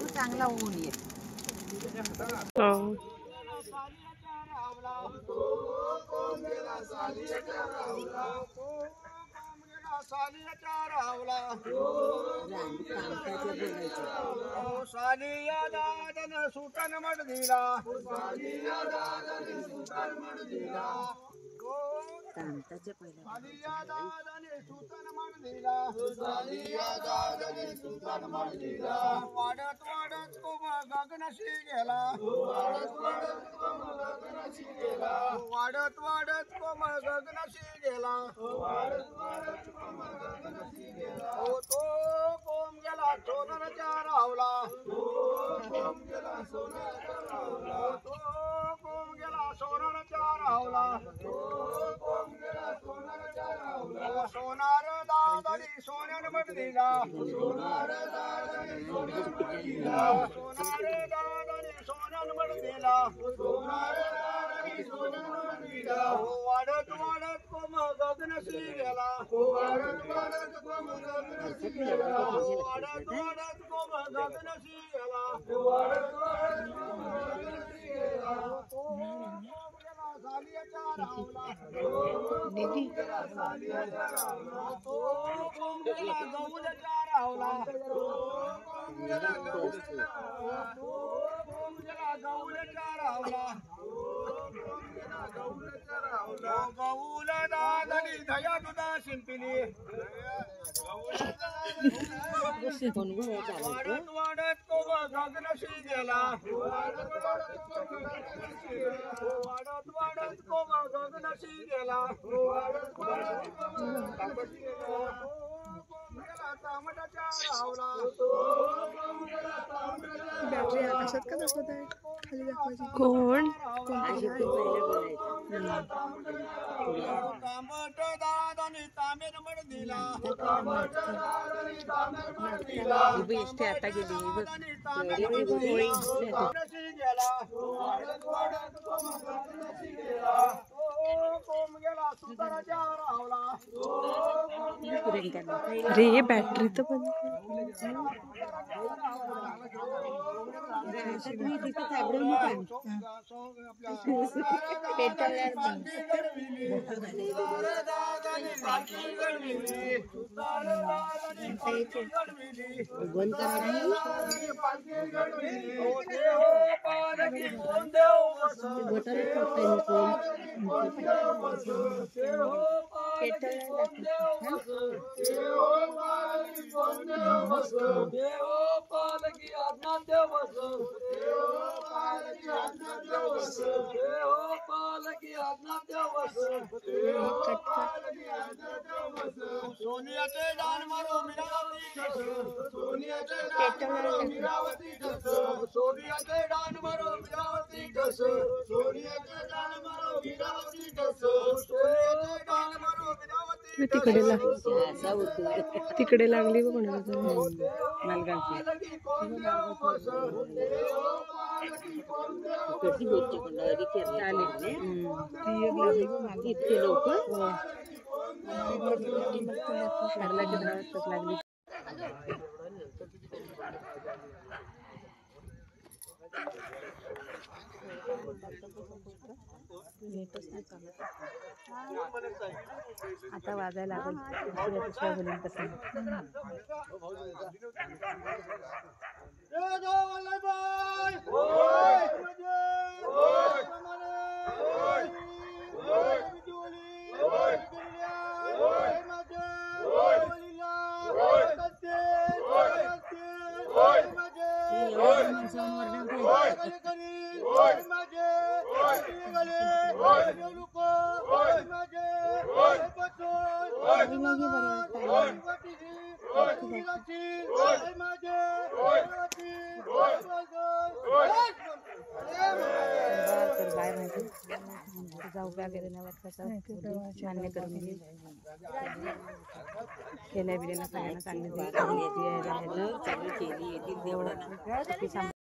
चांगला ऊन येत सालिया दादन सुतन मड दिला कांताचे पहिला सालिया दादन सुतन मड दिला सालिया दादन सुतन मड दिला वाडत वाडत कोम गगनशी गेला वाडत वाडत कोम गगनशी गेला वाडत वाडत कोम गगनशी गेला वाडत वाडत कोम गगनशी गेला तो कोम गेला सोनरच्या रावला कोम गेला सोनरच्या रावला तो कोम गेला सोनरच्या रावला कोम गेला सोनरच्या रावला सोनार दादानी सोन्यान मड दिला सोनार दादानी सोन्यान मड दिला सोनार दादानी सोन्यान मड दिला सोनार दादानी सोन्यान मड दिला वाडत वाडत कोम गगनशी गेला वाडत वाडत कोम गगनशी गेला वाडत वाडत कोम गगनशी गेला वाडत वाडत कोम गगनशी गेला सालियाच्या रावला दीदी सालियाच्या रावला तो कोम गेला गौलच्या रावला कोम गेला गौलच्या रावला कोम गेला गौलच्या रावला कोम गेला गौलच्या रावला गौल दादनी दया दुधा शिंपिली वाडत वाडत कोम गगनशी गेला वाडत वाडत कोम गगनशी गेला वाडत वाडत कोम गगनशी गेला वाडत वाडत कोम गगनशी गेला गेला तांबड्याच्या रावला बॅटरी आकाशात का दाखवत आहे खाली दाखवायची कोण तांबट दादानी तांबेन मड दिला तांबट दादानी तांबेन मड दिला आता गेली गगनशी गेला वाडत वाडत कोम गगनशी गेला कोम गेला सुंदराच्या रावला अरे ये बॅटरी तर बंद पालकी आज्ञा देव पालकी आज्ञा देव सोनियाचे डान मारो मीरावती ठस सोनियाचे डान मारो मीरावती ठस सोनियाचे डान मारो मीरावती ठस सोनियाचे डान मारो मीरावती ठस सोनियाचे डान मारो मीरावती तिकडे लागली बघ कोणाला इतके लोक लागली आता वाजायला लागेल जाऊ वगैरे मान्य करून केल्या बिल्या सगळ्यांना चांगली केली